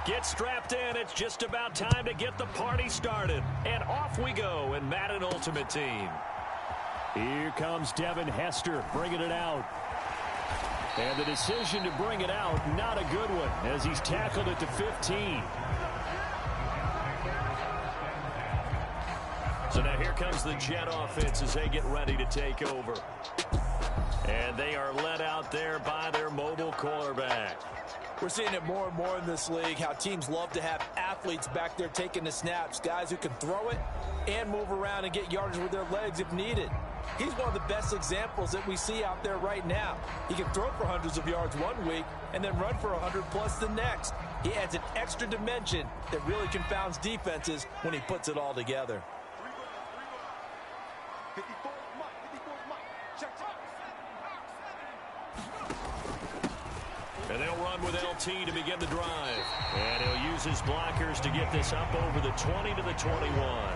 Get strapped in. It's just about time to get the party started. And off we go in Madden Ultimate Team. Here comes Devin Hester bringing it out. And the decision to bring it out, not a good one, as he's tackled it to 15. So now here comes the Jet offense as they get ready to take over. And they are led out there by their mobile quarterback. We're seeing it more and more in this league, how teams love to have athletes back there taking the snaps, guys who can throw it and move around and get yardage with their legs if needed. He's one of the best examples that we see out there right now. He can throw for hundreds of yards one week and then run for 100+ the next. He adds an extra dimension that really confounds defenses when he puts it all together. And they'll run with LT to begin the drive. And he'll use his blockers to get this up over the 20 to the 21.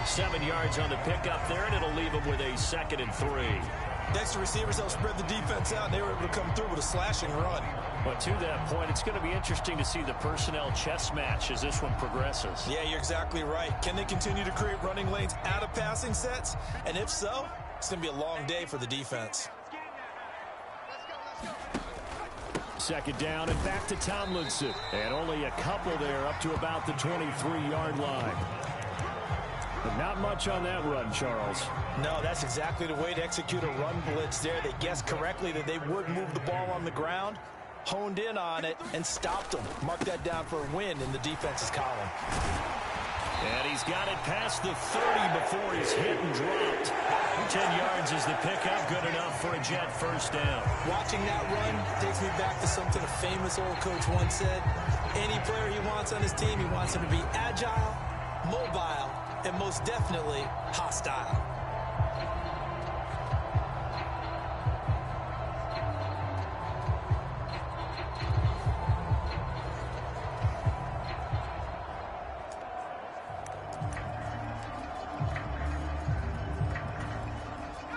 7 yards on the pickup there, and it'll leave him with a 2nd and 3. Next to receivers, they'll spread the defense out, and they were able to come through with a slashing run. But to that point, it's going to be interesting to see the personnel chess match as this one progresses. Yeah, you're exactly right. Can they continue to create running lanes out of passing sets? And if so, it's going to be a long day for the defense. 2nd down and back to Tomlinson. And only a couple there up to about the 23-yard line. But not much on that run, Charles. No, that's exactly the way to execute a run blitz there. They guessed correctly that they would move the ball on the ground, honed in on it, and stopped them. Mark that down for a win in the defense's column. And he's got it past the 30 before he's hit and dropped. 10 yards is the pickup, good enough for a Jet first down. Watching that run takes me back to something a famous old coach once said. Any player he wants on his team, he wants him to be agile, mobile, and most definitely hostile.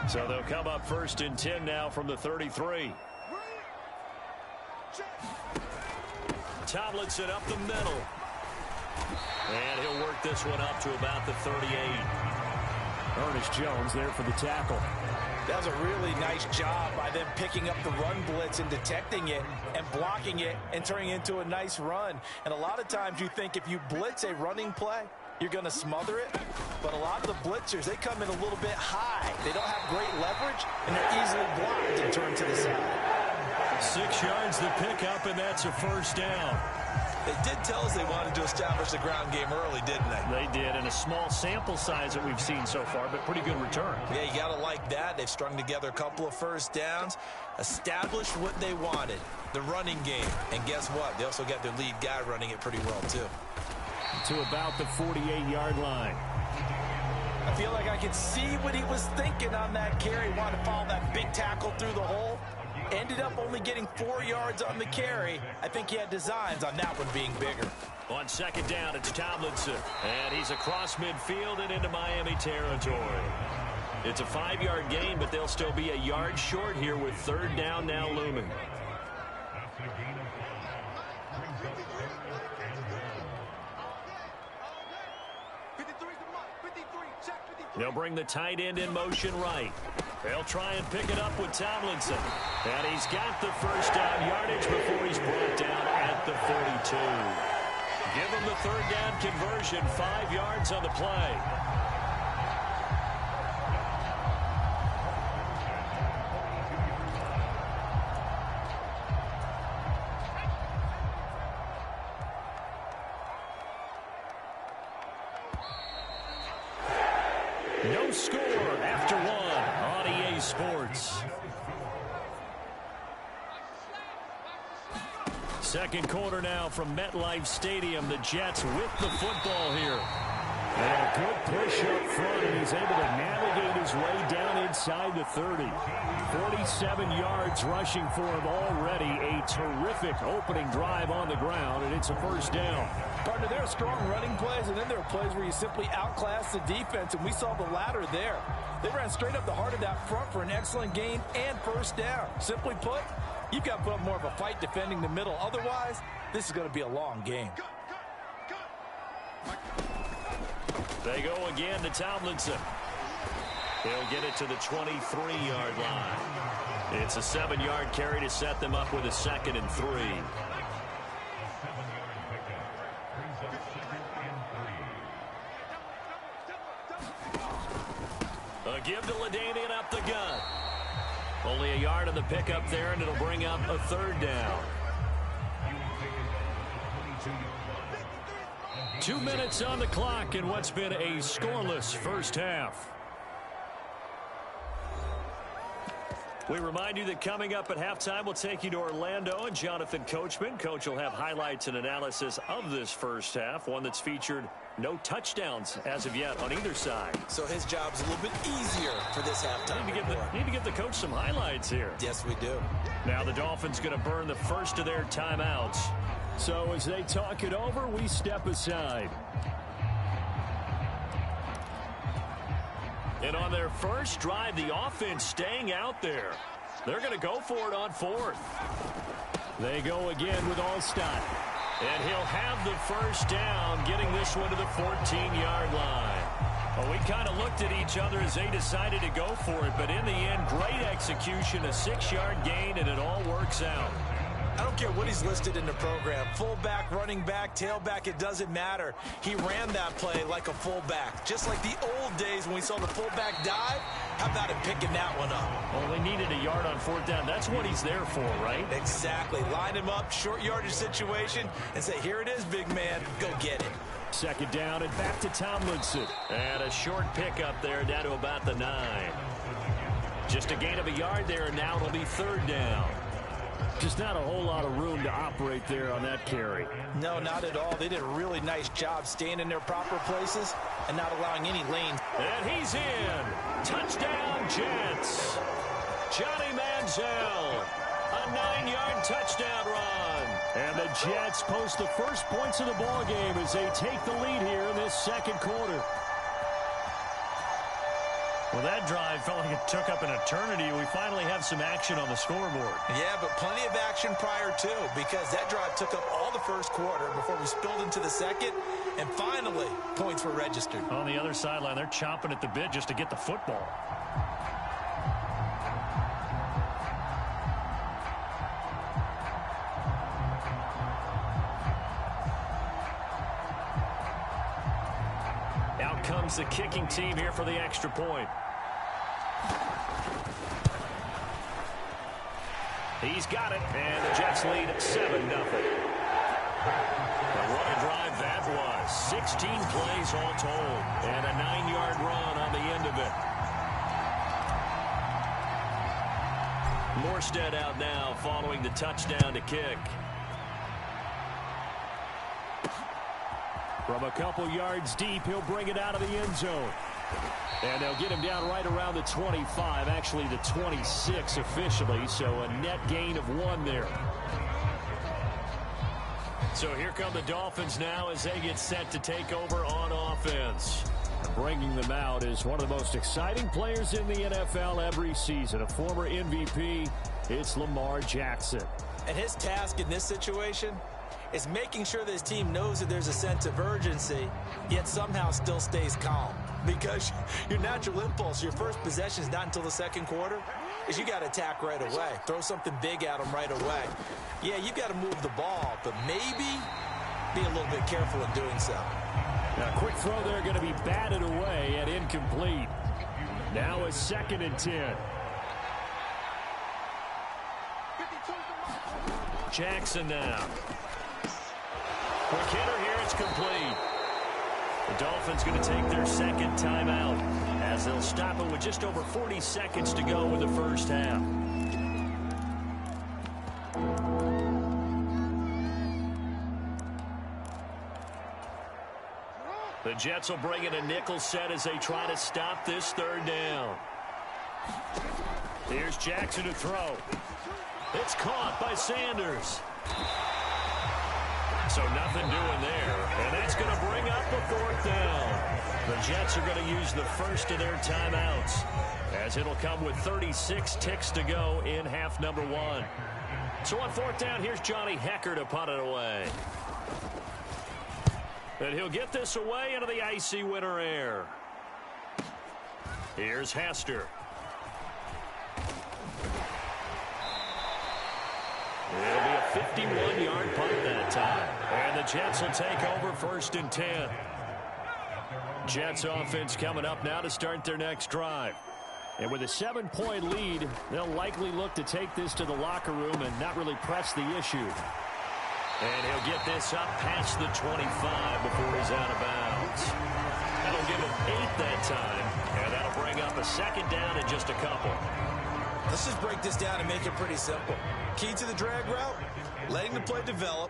So they'll come up 1st and 10 now from the 33. Tomlinson up the middle. And he'll work this one up to about the 38. Ernest Jones there for the tackle. That was a really nice job by them picking up the run blitz and detecting it and blocking it and turning it into a nice run. And a lot of times you think if you blitz a running play, you're going to smother it. But a lot of the blitzers, they come in a little bit high. They don't have great leverage, and they're easily blocked and turned to the side. 6 yards the pickup, and that's a first down. They did tell us they wanted to establish the ground game early, didn't they? They did, and a small sample size that we've seen so far, but pretty good return. Yeah, you got to like that. They've strung together a couple of first downs, established what they wanted, the running game. And guess what? They also got their lead guy running it pretty well, too. To about the 48-yard line. I feel like I could see what he was thinking on that carry. Wanted to follow that big tackle through the hole. Ended up only getting 4 yards on the carry. I think he had designs on that one being bigger. On 2nd down, it's Tomlinson. And he's across midfield and into Miami territory. It's a 5-yard gain, but they'll still be a yard short here with 3rd down now looming. They'll bring the tight end in motion right. They'll try and pick it up with Tomlinson. And he's got the first down yardage before he's brought down at the 42. Give him the 3rd down conversion, 5 yards on the play. No score after 1 on EA Sports. 2nd quarter now from MetLife Stadium. The Jets with the football here. And a good push up front, and he's able to navigate his way down inside the 30. 47 yards rushing for him already. A terrific opening drive on the ground, and it's a first down. Partner, there are strong running plays, and then there are plays where you simply outclass the defense, and we saw the latter there. They ran straight up the heart of that front for an excellent gain and first down. Simply put, You've got to put up more of a fight defending the middle. Otherwise, this is going to be a long game. They go again to Tomlinson. He'll get it to the 23-yard line. It's a 7-yard carry to set them up with a 2nd and 3. A give to LaDainian up the gut. Only a yard on the pickup there, and it'll bring up a 3rd down. 2 minutes on the clock in what's been a scoreless first half. We remind you that coming up at halftime, we'll take you to Orlando and Jonathan Coachman. Coach will have highlights and analysis of this first half, one that's featured no touchdowns as of yet on either side. So his job's a little bit easier for this halftime. Need to give the coach some highlights here. Yes, we do. Now the Dolphins going to burn the first of their timeouts. So as they talk it over, we step aside. And on their first drive, the offense staying out there. They're going to go for it on 4th. They go again with Allstott. And he'll have the first down, getting this one to the 14-yard line. Well, we kind of looked at each other as they decided to go for it, but in the end, great execution, a 6-yard gain, and it all works out. I don't care what he's listed in the program. Fullback, running back, tailback, it doesn't matter. He ran that play like a fullback. Just like the old days when we saw the fullback dive. How about him picking that one up? Only needed a yard on 4th down. That's what he's there for, right? Exactly. Line him up, short yardage situation, and say, here it is, big man. Go get it. 2nd down and back to Tomlinson. And a short pickup there down to about the 9. Just a gain of a yard there, and now it'll be 3rd down. Just not a whole lot of room to operate there on that carry. No, not at all. They did a really nice job staying in their proper places and not allowing any lanes. And he's in. Touchdown, Jets. Johnny Manziel. A 9-yard touchdown run. And the Jets post the first points of the ball game as they take the lead here in this 2nd quarter. Well, that drive felt like it took up an eternity. We finally have some action on the scoreboard. Yeah, but plenty of action prior to, because that drive took up all the first quarter before we spilled into the 2nd, and finally, points were registered. On the other sideline, they're chomping at the bit just to get the football. Out comes the kicking team here for the extra point. He's got it, and the Jets lead 7-0. What a drive that was. 16 plays all told, and a 9-yard run on the end of it. Morstead out now following the touchdown to kick. From a couple yards deep, he'll bring it out of the end zone. And they'll get him down right around the 25, actually the 26 officially, so a net gain of 1 there. So here come the Dolphins now as they get set to take over on offense. Bringing them out is one of the most exciting players in the NFL every season. A former MVP, it's Lamar Jackson. And his task in this situation is making sure that his team knows that there's a sense of urgency, yet somehow still stays calm. Because your natural impulse, your first possession is not until the 2nd quarter, is you got to attack right away. Throw something big at them right away. Yeah, you got to move the ball, but maybe be a little bit careful in doing so. Now, quick throw there going to be batted away and incomplete. Now a 2nd and 10. Jackson now. Quick hitter here, it's complete. The Dolphins going to take their 2nd timeout as they'll stop it with just over 40 seconds to go with the first half. The Jets will bring in a nickel set as they try to stop this 3rd down. Here's Jackson to throw. It's caught by Sanders. So nothing doing there. And that's going to bring up the 4th down. The Jets are going to use the first of their timeouts as it'll come with 36 ticks to go in half number 1. So on fourth down, here's Johnny Hecker to punt it away. And he'll get this away into the icy winter air. Here's Hester. It'll be a 51-yard punt that time. And the Jets will take over 1st and 10. Jets offense coming up now to start their next drive. And with a 7-point lead, they'll likely look to take this to the locker room and not really press the issue. And he'll get this up past the 25 before he's out of bounds. That'll give him 8 that time. And that'll bring up a 2nd down in just a couple. Let's just break this down and make it pretty simple. Key to the drag route, letting the play develop,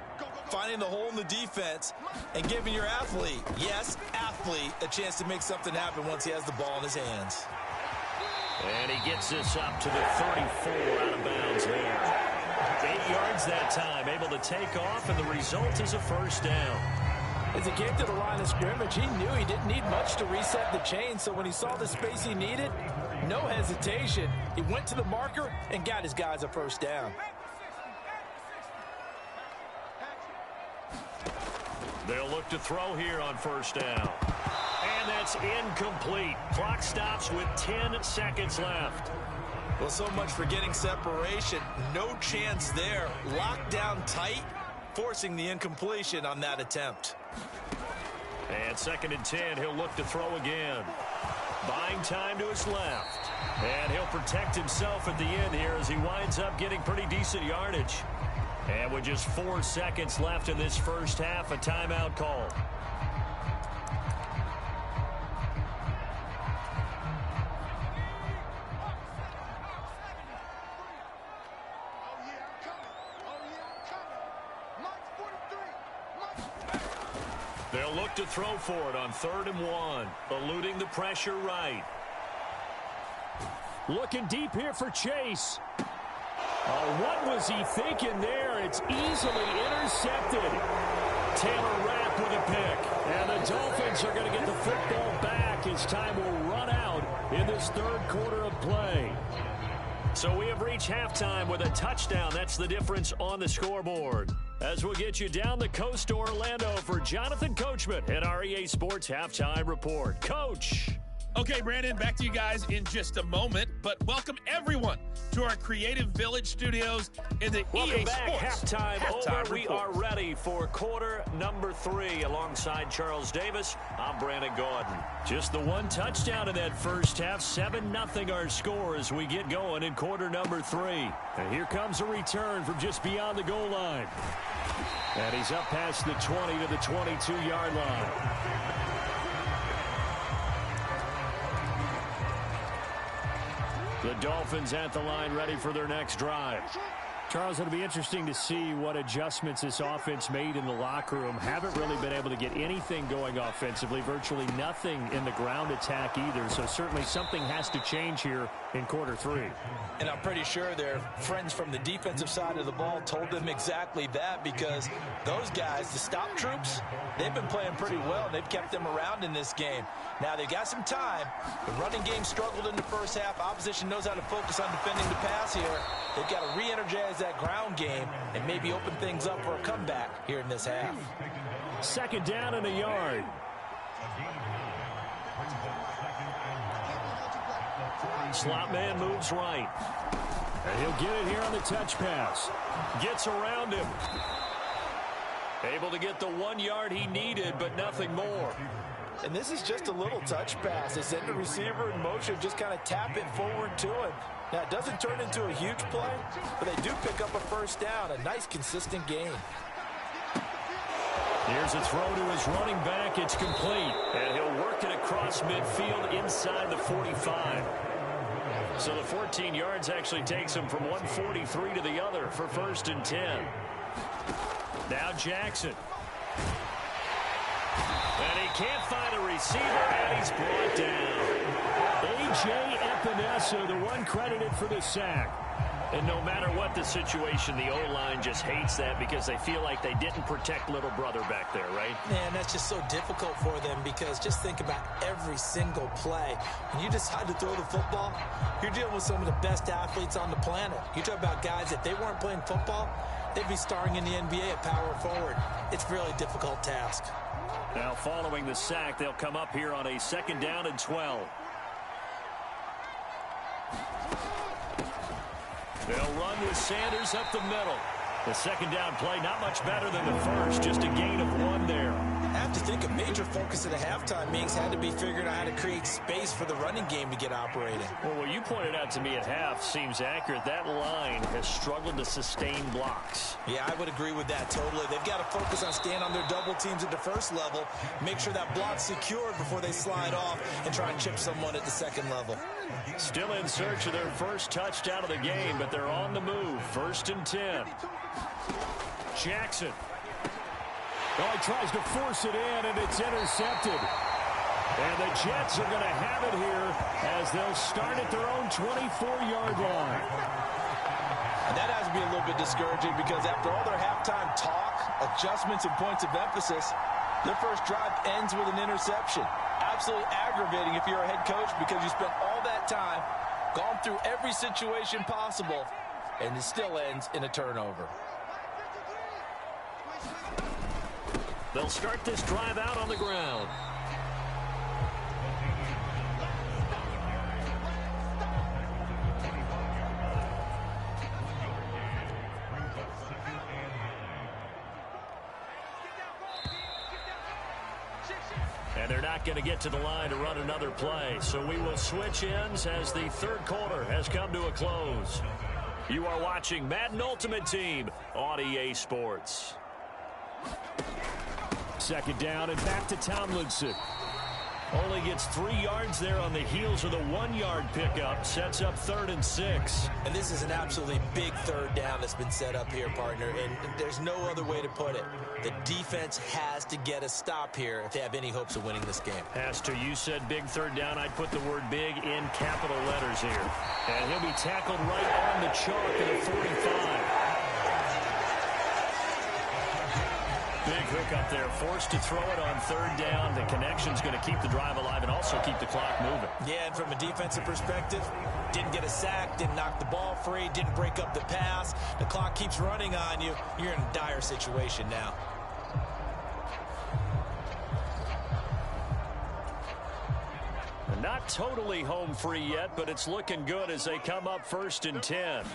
finding the hole in the defense, and giving your athlete, yes, athlete, a chance to make something happen once he has the ball in his hands. And he gets this up to the 34 out of bounds there. 8 yards that time, able to take off, and the result is a 1st down. As he came to the line of scrimmage, he knew he didn't need much to reset the chain, so when he saw the space he needed, no hesitation. He went to the marker and got his guys a 1st down. They'll look to throw here on 1st down. And that's incomplete. Clock stops with 10 seconds left. Well, so much for getting separation. No chance there. Locked down tight, forcing the incompletion on that attempt. And 2nd and 10, he'll look to throw again. Buying time to his left. And he'll protect himself at the end here as he winds up getting pretty decent yardage. And with just 4 seconds left in this first half, a timeout call. They'll look to throw for it on 3rd and 1, eluding the pressure right. Looking deep here for Chase. Oh, what was he thinking there? It's easily intercepted. Taylor Rapp with a pick. And the Dolphins are going to get the football back as time will run out in this 3rd quarter of play. So we have reached halftime with a touchdown. That's the difference on the scoreboard. As we'll get you down the coast to Orlando for Jonathan Coachman at our EA Sports Halftime Report. Coach. Okay, Brandon, back to you guys in just a moment, but welcome everyone to our Creative Village studios in the Welcome EA back. Sports Halftime over. Report. We are ready for quarter number 3 alongside Charles Davis. I'm Brandon Gordon. Just the one touchdown in that first half. 7-0 our score as we get going in quarter number 3. And here comes a return from just beyond the goal line. And he's up past the 20 to the 22-yard line. The Dolphins at the line ready for their next drive. Charles, it'll be interesting to see what adjustments this offense made in the locker room. Haven't really been able to get anything going offensively, virtually nothing in the ground attack either. So certainly something has to change here in quarter 3. And I'm pretty sure their friends from the defensive side of the ball told them exactly that, because those guys, the stop troops, they've been playing pretty well. And they've kept them around in this game. Now they've got some time. The running game struggled in the first half. Opposition knows how to focus on defending the pass here. They've got to re-energize that ground game and maybe open things up for a comeback here in this half. 2nd down and a yard. Slot man moves right. And he'll get it here on the touch pass. Gets around him. Able to get the 1 yard he needed, but nothing more. And this is just a little touch pass. They send the receiver in motion, just kind of tap it forward to him. Now, it doesn't turn into a huge play, but they do pick up a 1st down. A nice, consistent gain. Here's a throw to his running back. It's complete. And he'll work it across midfield inside the 45. So the 14 yards actually takes him from 143 to the other for 1st and 10. Now Jackson. And he can't find a receiver, and he's brought down. A.J. Epinesa, the one credited for the sack. And no matter what the situation, the O-line just hates that because they feel like they didn't protect little brother back there, right? Man, that's just so difficult for them because just think about every single play. When you decide to throw the football, you're dealing with some of the best athletes on the planet. You talk about guys, if they weren't playing football, they'd be starring in the NBA at power forward. It's a really difficult task. Now, following the sack, they'll come up here on a 2nd down and 12. They'll run with Sanders up the middle. The 2nd down play, not much better than the first, just a gain of 1 there. I have to think a major focus at the halftime meetings had to be figuring out how to create space for the running game to get operating. Well, what you pointed out to me at half seems accurate. That line has struggled to sustain blocks. Yeah, I would agree with that totally. They've got to focus on staying on their double teams at the first level, make sure that block's secured before they slide off and try and chip someone at the 2nd level. Still in search of their first touchdown of the game, but they're on the move. 1st and 10. Jackson. Oh, he tries to force it in, and it's intercepted. And the Jets are going to have it here as they'll start at their own 24-yard line. And that has to be a little bit discouraging because after all their halftime talk, adjustments, and points of emphasis, their first drive ends with an interception. Absolutely aggravating if you're a head coach because you spent all that time, gone through every situation possible, and it still ends in a turnover. They'll start this drive out on the ground. And they're not going to get to the line to run another play. So we will switch ends as the 3rd quarter has come to a close. You are watching Madden Ultimate Team on EA Sports. 2nd down and back to Tomlinson. Only gets 3 yards there on the heels of the 1-yard pickup. Sets up 3rd and 6. And this is an absolutely big 3rd down that's been set up here, partner. And there's no other way to put it. The defense has to get a stop here if they have any hopes of winning this game. Has to. You said big 3rd down. I'd put the word big in capital letters here. And he'll be tackled right on the chalk at the 45. Big hook up there, forced to throw it on 3rd down. The connection's going to keep the drive alive and also keep the clock moving. Yeah, and from a defensive perspective, didn't get a sack, didn't knock the ball free, didn't break up the pass. The clock keeps running on you. You're in a dire situation now. Not totally home free yet, but it's looking good as they come up 1st and 10.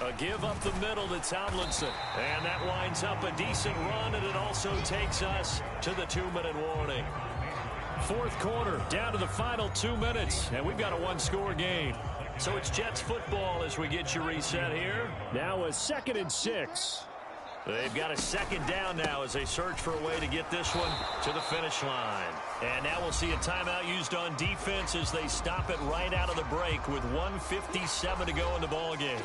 A give up the middle to Tomlinson. And that winds up a decent run, and it also takes us to the 2-minute warning. 4th quarter, down to the final 2 minutes, and we've got a 1-score game. So it's Jets football as we get you reset here. Now a 2nd and 6. They've got a 2nd down now as they search for a way to get this one to the finish line. And now we'll see a timeout used on defense as they stop it right out of the break with 1:57 to go in the ballgame.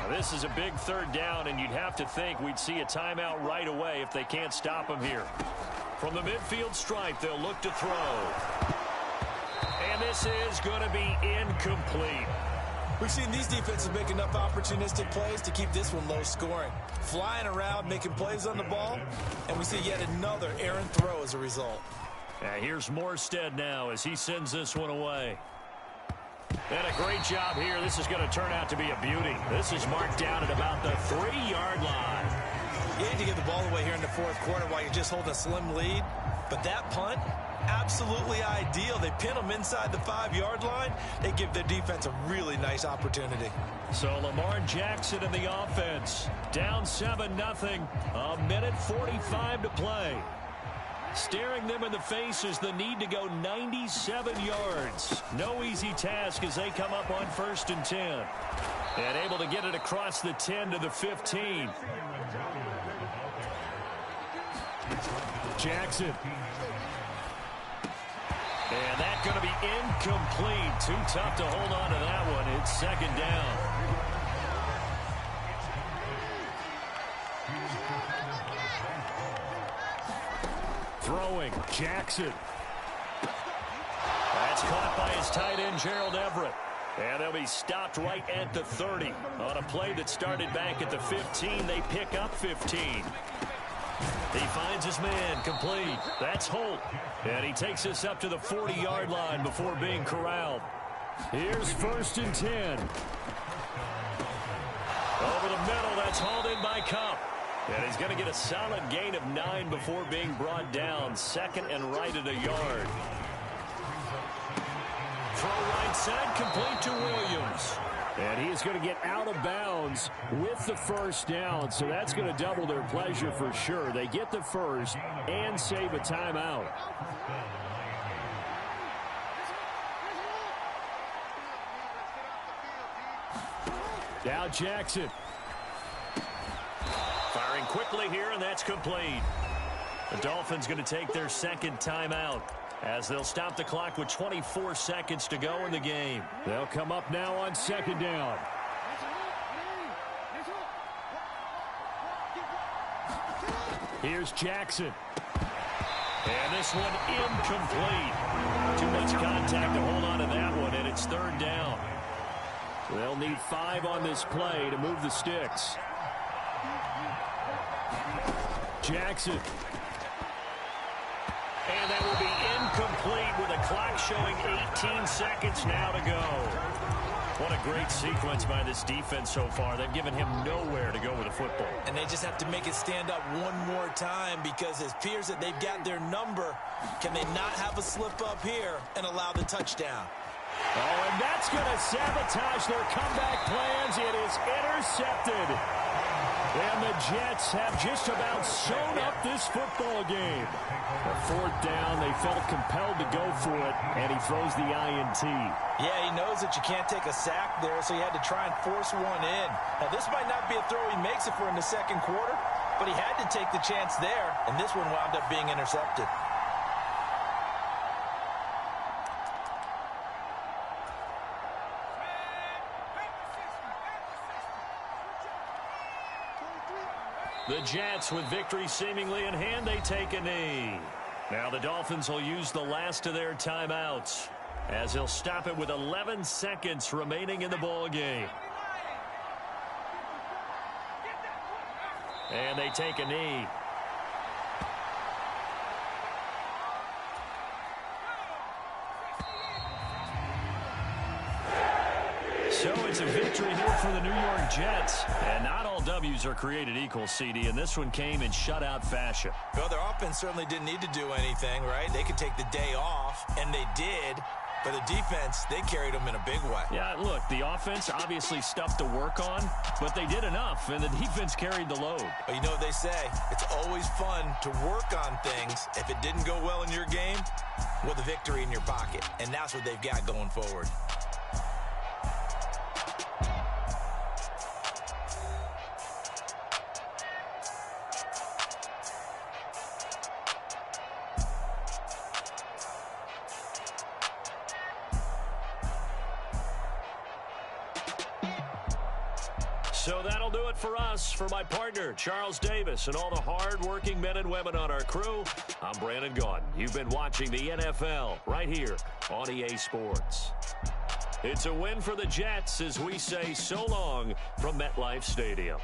This is a big 3rd down, and you'd have to think we'd see a timeout right away if they can't stop him here. From the midfield stripe, they'll look to throw. And this is going to be incomplete. We've seen these defenses make enough opportunistic plays to keep this one low scoring. Flying around, making plays on the ball, and we see yet another errant throw as a result. Here's Morstead now as he sends this one away. And a great job here. This is going to turn out to be a beauty. This is marked down at about the 3-yard line. You need to get the ball away here in the 4th quarter while you're just holding a slim lead. But that punt, absolutely ideal. They pin them inside the 5-yard line. They give their defense a really nice opportunity. So Lamar Jackson in the offense. Down 7-0. 1:45 to play. Staring them in the face is the need to go 97 yards. No easy task as they come up on 1st and 10. And able to get it across the 10 to the 15. Jackson. And that's going to be incomplete. Too tough to hold on to that one. It's 2nd down. Throwing, Jackson. That's caught by his tight end, Gerald Everett. And they'll be stopped right at the 30. On a play that started back at the 15, they pick up 15. He finds his man, complete. That's Holt. And he takes us up to the 40-yard line before being corralled. Here's 1st and 10. Over the middle, that's hauled in by Cup. And he's going to get a solid gain of 9 before being brought down. 2nd and right at a yard. Throw right side, complete to Williams. And he's going to get out of bounds with the 1st down, so that's going to double their pleasure for sure. They get the 1st and save a timeout. Now Jackson. Firing quickly here, and that's complete. The Dolphins going to take their 2nd timeout, as they'll stop the clock with 24 seconds to go in the game. They'll come up now on 2nd down. Here's Jackson. And this one incomplete. Too much contact to hold on to that one, and it's 3rd down. They'll need 5 on this play to move the sticks. Jackson. And that will be incomplete with a clock showing 18 seconds now to go. What a great sequence by this defense so far. They've given him nowhere to go with the football. And they just have to make it stand up one more time, because it appears that they've got their number. Can they not have a slip up here and allow the touchdown? Oh, and that's going to sabotage their comeback plans. It is intercepted. And the Jets have just about sewn up this football game. A 4th down, they felt compelled to go for it, and he throws the INT. Yeah, he knows that you can't take a sack there, so he had to try and force one in. Now, this might not be a throw he makes if we're in the 2nd quarter, but he had to take the chance there, and this one wound up being intercepted. The Jets, with victory seemingly in hand, they take a knee. Now the Dolphins will use the last of their timeouts, as they'll stop it with 11 seconds remaining in the ball game. And they take a knee. So it's a victory here for the New York Jets. And not all W's are created equal, CD, and this one came in shutout fashion. Well, their offense certainly didn't need to do anything, right? They could take the day off, and they did. But the defense, they carried them in a big way. Yeah, look, the offense obviously stuff to work on, but they did enough, and the defense carried the load. Well, you know what they say. It's always fun to work on things. If it didn't go well in your game, with a victory in your pocket. And that's what they've got going forward. So that'll do it for us. For my partner, Charles Davis, and all the hard-working men and women on our crew, I'm Brandon Gaudin. You've been watching the NFL right here on EA Sports. It's a win for the Jets as we say so long from MetLife Stadium.